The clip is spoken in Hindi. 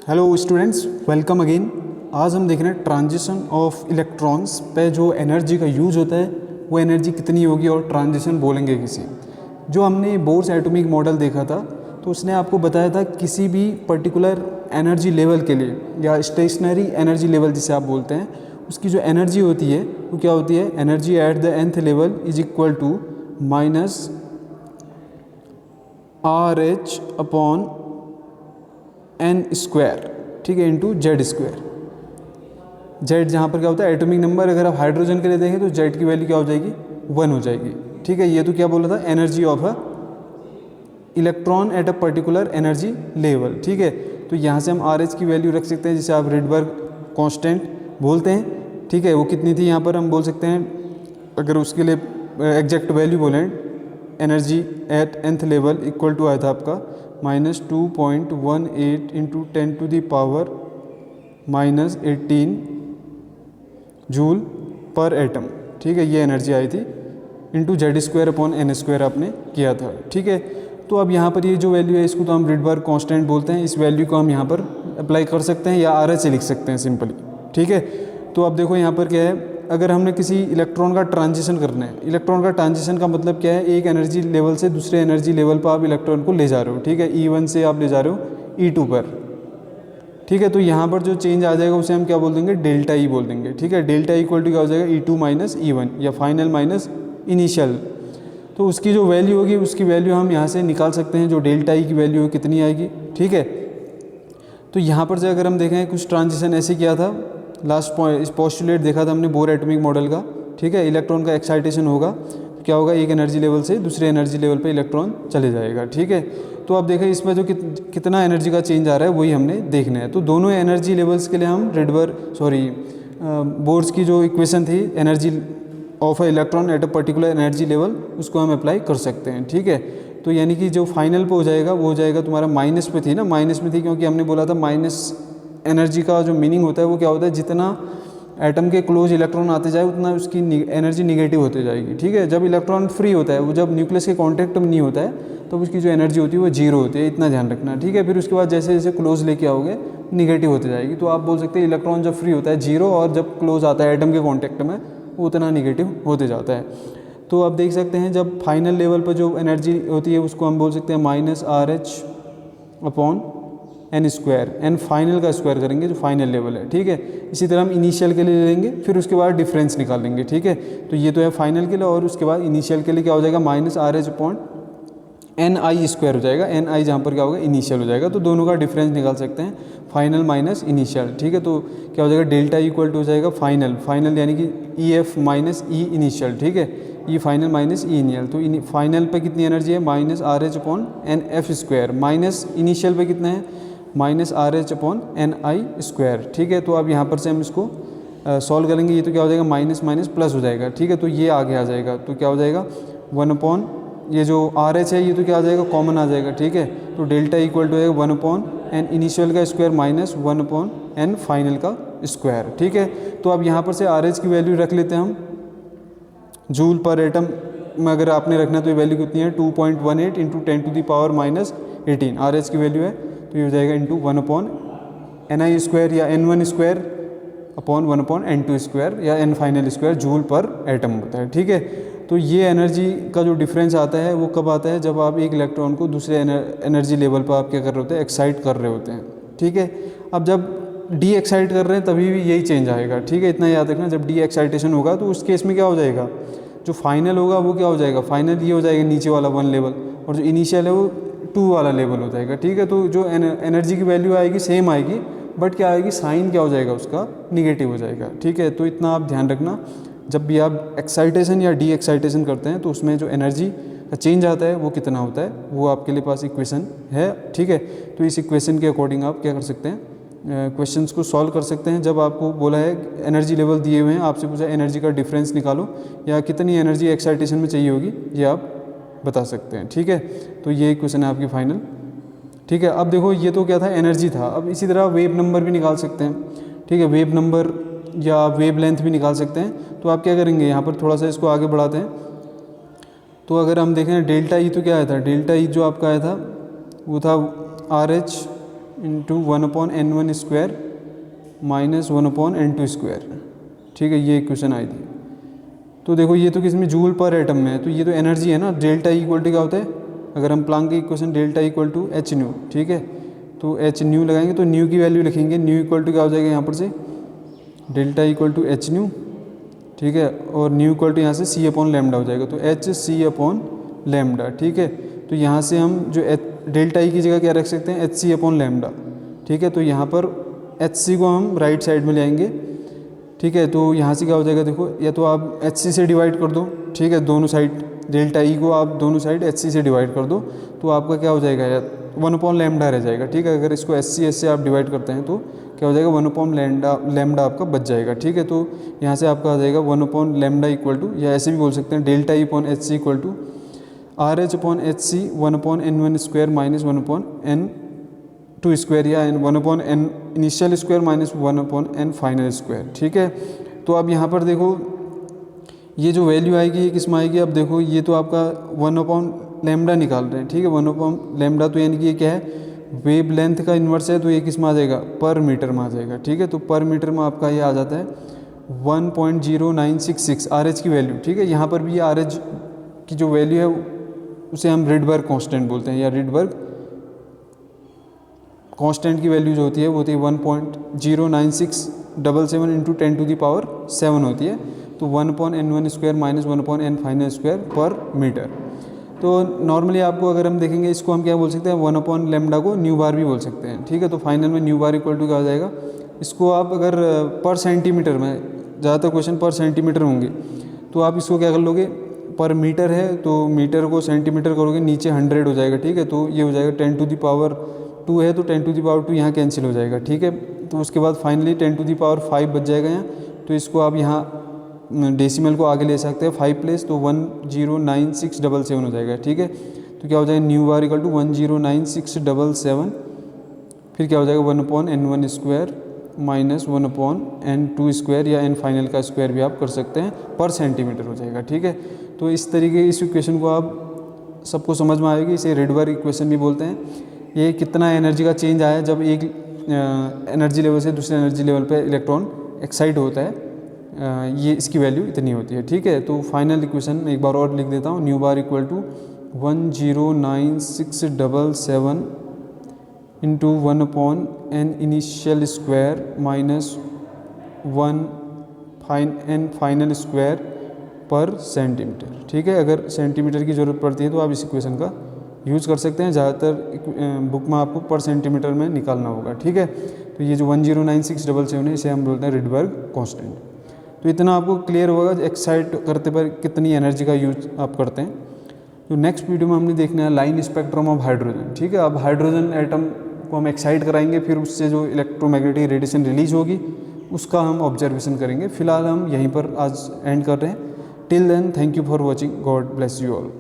Hello students, welcome again. आज हम देख रहे हैं ट्रांजिशन ऑफ इलेक्ट्रॉन्स पे जो एनर्जी का यूज होता है वो एनर्जी कितनी होगी और ट्रांजिशन बोलेंगे किसी। जो हमने बोर्स एटॉमिक मॉडल देखा था तो उसने आपको बताया था किसी भी पर्टिकुलर एनर्जी लेवल के लिए या स्टेशनरी एनर्जी लेवल जिसे आप बोलते हैं, उसकी जो एनर्जी होती है वो क्या होती है। Energy at the nth level is equal to minus R H upon n square, ठीक है, इंटू जेड स्क्वायर। जेड जहाँ पर क्या होता है एटॉमिक नंबर, अगर आप हाइड्रोजन के लिए देखें तो जेड की वैल्यू क्या हो जाएगी 1 हो जाएगी, ठीक है। ये तो क्या बोला था, energy of a electron at a particular energy level, ठीक है। तो यहाँ से हम आर एच की वैल्यू रख सकते हैं जिसे आप रिडबर्ग कांस्टेंट बोलते हैं, ठीक है। वो कितनी थी यहाँ पर हम बोल सकते हैं, अगर उसके लिए एग्जैक्ट वैल्यू बोलें, energy at nth level equal to आया था आपका -2.18 इंटू 10⁻⁻18 जूल पर एटम, ठीक है। ये एनर्जी आई थी into z square upon n square आपने किया था, ठीक है। तो अब यहाँ पर ये जो वैल्यू है इसको तो हम रिडबर्ग कांस्टेंट बोलते हैं। इस वैल्यू को हम यहाँ पर अप्लाई कर सकते हैं या आर एच लिख सकते हैं सिंपली, ठीक है। तो अब देखो यहाँ पर क्या है, अगर हमने किसी इलेक्ट्रॉन का ट्रांजिशन करना है, इलेक्ट्रॉन का ट्रांजिशन का मतलब क्या है, एक एनर्जी लेवल से दूसरे एनर्जी लेवल पर आप इलेक्ट्रॉन को ले जा रहे हो, ठीक है। E1 से आप ले जा रहे हो E2 पर, ठीक है। तो यहाँ पर जो चेंज आ जाएगा उसे हम क्या बोल देंगे, डेल्टा ई बोल देंगे, ठीक है। डेल्टा इक्वल टू क्या हो जाएगा, E2 माइनस E1 या फाइनल माइनस इनिशियल। तो उसकी जो वैल्यू होगी उसकी वैल्यू हम यहाँ से निकाल सकते हैं, जो डेल्टा ई की वैल्यू है कितनी आएगी, ठीक है। तो यहाँ पर से अगर हम देखें कुछ ट्रांजिशन ऐसे किया था, लास्ट पॉइंट पोस्टुलेट देखा था हमने बोर एटॉमिक मॉडल का, ठीक है। इलेक्ट्रॉन का एक्साइटेशन होगा तो क्या होगा, एक एनर्जी लेवल से दूसरे एनर्जी लेवल पे इलेक्ट्रॉन चले जाएगा, ठीक है। तो अब देखें इसमें जो कितना एनर्जी का चेंज आ रहा है वही हमने देखना है। तो दोनों एनर्जी लेवल्स के लिए हम बोर्स की जो इक्वेशन थी energy of a electron at a particular energy level, उसको हम अप्लाई कर सकते हैं, ठीक है। तो यानी कि जो फाइनल पे हो जाएगा वो हो जाएगा तुम्हारा माइनस पे थी ना, माइनस में थी क्योंकि हमने बोला था माइनस एनर्जी का जो मीनिंग होता है वो क्या होता है, जितना एटम के क्लोज इलेक्ट्रॉन आते जाए उतना उसकी एनर्जी निगेटिव होती जाएगी, ठीक है। जब इलेक्ट्रॉन फ्री होता है, वो जब न्यूक्लियस के कांटेक्ट में नहीं होता है तो उसकी जो एनर्जी होती है वो जीरो होती है, इतना ध्यान रखना, ठीक है। फिर उसके बाद जैसे जैसे क्लोज लेके आओगे निगेटिव होती जाएगी। तो आप बोल सकते हैं इलेक्ट्रॉन जब फ्री होता है जीरो, और जब क्लोज आता है एटम के कॉन्टैक्ट में वो उतना निगेटिव होते जाता है। तो आप देख सकते हैं जब फाइनल लेवल पर जो एनर्जी होती है उसको हम बोल सकते हैं minus R H upon n square, n final का स्क्वायर करेंगे जो फाइनल लेवल है, ठीक है। इसी तरह हम इनिशियल के लिए ले लेंगे, फिर उसके बाद डिफरेंस निकालेंगे, ठीक है। तो ये तो है फाइनल के लिए, और उसके बाद इनिशियल के लिए क्या हो जाएगा, minus R H upon N I square हो जाएगा। एन आई जहाँ पर क्या होगा, इनिशियल हो जाएगा। तो दोनों का डिफरेंस निकाल सकते हैं, फाइनल माइनस इनिशियल, ठीक है। तो क्या हो जाएगा, डेल्टा इक्वल टू हो जाएगा फाइनल यानी कि E F minus E initial, ठीक है। E final minus E initial. तो फाइनल पे कितनी एनर्जी है, minus R H upon N F square, minus initial पे कितना है, minus R H upon N I square, ठीक है। तो अब यहाँ पर से हम इसको सॉल्व करेंगे, ये तो क्या हो जाएगा, माइनस माइनस प्लस हो जाएगा, ठीक है। तो ये आगे आ जाएगा, तो क्या हो जाएगा 1 अपॉन ये जो आर एच है ये तो क्या आ जाएगा, कॉमन आ जाएगा, ठीक है। तो डेल्टा इक्वल टू है 1 अपॉन एन इनिशियल का square minus 1 upon n final का स्क्वायर, ठीक है। तो अब यहाँ पर से आर एच की वैल्यू रख लेते हैं हम, जूल पर एटम में अगर आपने रखना है तो ये वैल्यू कितनी है, 2.18 इंटू 10⁻⁻18 आर एच की वैल्यू है। तो ये हो जाएगा into 1 upon N I square या N1 square upon 1 upon N2 square या एन फाइनल स्क्वायर जूल पर एटम होता है, ठीक है। तो ये एनर्जी का जो डिफरेंस आता है वो कब आता है, जब आप एक इलेक्ट्रॉन को दूसरे एनर्जी लेवल पर आप क्या कर रहे होते हैं, एक्साइट कर रहे होते हैं, ठीक है। अब जब डी एक्साइट कर रहे हैं तभी भी यही चेंज आएगा, ठीक है। इतना याद रखना, जब डी एक्साइटेशन होगा तो उस केस में क्या हो जाएगा, जो फाइनल होगा वो क्या हो जाएगा, फाइनल ये हो जाएगा नीचे वाला 1 लेवल, और जो इनिशियल है वो 2 वाला लेवल हो जाएगा, ठीक है। तो जो एनर्जी की वैल्यू आएगी सेम आएगी, बट क्या आएगी, साइन क्या हो जाएगा उसका, निगेटिव हो जाएगा, ठीक है। तो इतना आप ध्यान रखना, जब भी आप एक्साइटेशन या डी एक्साइटेशन करते हैं तो उसमें जो एनर्जी का चेंज आता है वो कितना होता है, वो आपके लिए पास इक्वेशन है, ठीक है। तो इस इक्वेशन के अकॉर्डिंग आप क्या कर सकते हैं, क्वेश्चंस को सॉल्व कर सकते हैं। जब आपको बोला है एनर्जी लेवल दिए हुए हैं, आपसे पूछा एनर्जी का डिफरेंस निकालो या कितनी एनर्जी एक्साइटेशन में चाहिए होगी, ये आप बता सकते हैं, ठीक है। तो ये क्वेश्चन है आपकी फाइनल, ठीक है। अब देखो ये तो क्या था, एनर्जी था। अब इसी तरह वेव नंबर भी निकाल सकते हैं, ठीक है। वेव नंबर या वेव लेंथ भी निकाल सकते हैं। तो आप क्या करेंगे, यहाँ पर थोड़ा सा इसको आगे बढ़ाते हैं। तो अगर हम देखें डेल्टा ई तो क्या आया था, डेल्टा ई जो आपका आया था वो था R H into 1/n1 square minus 1/n2 square. ठीक है, ये इक्वेशन आई थी। तो देखो ये तो किसमें जूल पर एटम में है, तो ये तो एनर्जी है ना। डेल्टा इक्वल टू क्या होता है, अगर हम प्लांक की equation delta equal to h nu, ठीक है, तो एच न्यू लगाएंगे तो न्यू की वैल्यू लिखेंगे। न्यू इक्वल टू क्या हो जाएगा यहाँ पर से delta equal to h nu, ठीक है, और न्यू इक्वल टू यहाँ से सी अपॉन लैम्डा हो जाएगा, तो एच सी अपॉन लैम्डा। ठीक है, तो यहाँ से हम जो डेल्टा ई की जगह क्या रख सकते हैं, एच सी अपॉन लैम्डा। ठीक है, तो यहाँ पर एच सी को हम राइट साइड में ले आएंगे। ठीक है, तो यहाँ से क्या हो जाएगा, देखो या तो आप एच सी से डिवाइड कर दो, ठीक है, दोनों साइड डेल्टा ई को आप दोनों साइड एच सी से डिवाइड कर दो, तो आपका क्या हो जाएगा यार 1/लैम्डा रह जाएगा। ठीक है, अगर इसको एस से आप डिवाइड करते हैं तो क्या हो जाएगा 1/लैम्डा आपका बच जाएगा। ठीक है, तो यहाँ से आपका आ जाएगा 1/लैम्डा इक्वल टू, या ऐसे भी बोल सकते हैं delta E upon h c equal to r H upon h c 1/n1 square minus 1/n2 square, या 1/n initial square minus 1/n final square. ठीक है, तो अब यहाँ पर देखो ये जो वैल्यू आएगी ये किस में आएगी, अब देखो ये तो आपका 1/लैम्डा निकाल रहे हैं। ठीक है, 1/लैम्डा तो यानी कि ये क्या है वेव लेंथ का इन्वर्स है, तो ये किस में आ जाएगा पर मीटर में आ जाएगा। ठीक है, तो पर मीटर में आपका ये आ जाता है 1.0966 आर एच की वैल्यू। ठीक है, यहाँ पर भी आर एच की जो वैल्यू है उसे हम रिडबर्ग कांस्टेंट बोलते हैं, या रिडबर्ग कांस्टेंट की वैल्यू जो होती है वो होती है 1.0967 इंटू 10⁻7 होती है, तो 1/n1 square minus 1/n final square पर मीटर। तो नॉर्मली आपको अगर हम देखेंगे इसको हम क्या बोल सकते हैं 1/लैम्डा को न्यू बार भी बोल सकते हैं। ठीक है, तो फाइनल में न्यू बार इक्वल टू क्या हो जाएगा, इसको आप अगर पर सेंटीमीटर में, ज़्यादातर क्वेश्चन पर सेंटीमीटर होंगे, तो आप इसको क्या कर लोगे पर मीटर है तो मीटर को सेंटीमीटर करोगे नीचे 100 हो जाएगा। ठीक है, तो ये हो जाएगा 10⁻2 है तो 10⁻2 यहाँ कैंसिल हो जाएगा। ठीक है, तो उसके बाद फाइनली 10⁵ बच जाएगा यहाँ, तो इसको आप यहाँ डेसिमल को आगे ले सकते हैं 5 प्लेस, तो 109677 हो जाएगा। ठीक है, तो क्या हो जाएगा न्यू बार इक्वल टू 109677, फिर क्या हो जाएगा 1/n1 square minus 1/n2 square, या n फाइनल का स्क्वायर भी आप कर सकते हैं, पर सेंटीमीटर हो जाएगा। ठीक है, तो इस तरीके इस इक्वेशन को आप सबको समझ में आएगी, इसे रिडबर्ग इक्वेशन भी बोलते हैं। ये कितना एनर्जी का चेंज आया जब एक एनर्जी लेवल से दूसरे एनर्जी लेवल पे इलेक्ट्रॉन एक्साइट होता है, ये इसकी वैल्यू इतनी होती है। ठीक है, तो फाइनल इक्वेशन एक बार और लिख देता हूँ, nu bar equal to 109677 into 1/n initial square minus 1/n final square पर सेंटीमीटर। ठीक है, अगर सेंटीमीटर की ज़रूरत पड़ती है तो आप इस इक्वेशन का यूज़ कर सकते हैं, ज़्यादातर बुक में आपको पर सेंटीमीटर में निकालना होगा। ठीक है, तो ये जो 109677 है इसे हम बोलते हैं रिडबर्ग कांस्टेंट। तो इतना आपको क्लियर होगा एक्साइट करते पर कितनी एनर्जी का यूज आप करते हैं। तो नेक्स्ट वीडियो में हमने देखना है लाइन स्पेक्ट्रम ऑफ हाइड्रोजन। ठीक है, अब हाइड्रोजन एटम को हम एक्साइट कराएंगे, फिर उससे जो इलेक्ट्रोमैग्नेटिक रेडिएशन रिलीज होगी उसका हम ऑब्जर्वेशन करेंगे। फिलहाल हम यहीं पर आज एंड कर रहे हैं। Till then thank you for watching, God bless you all.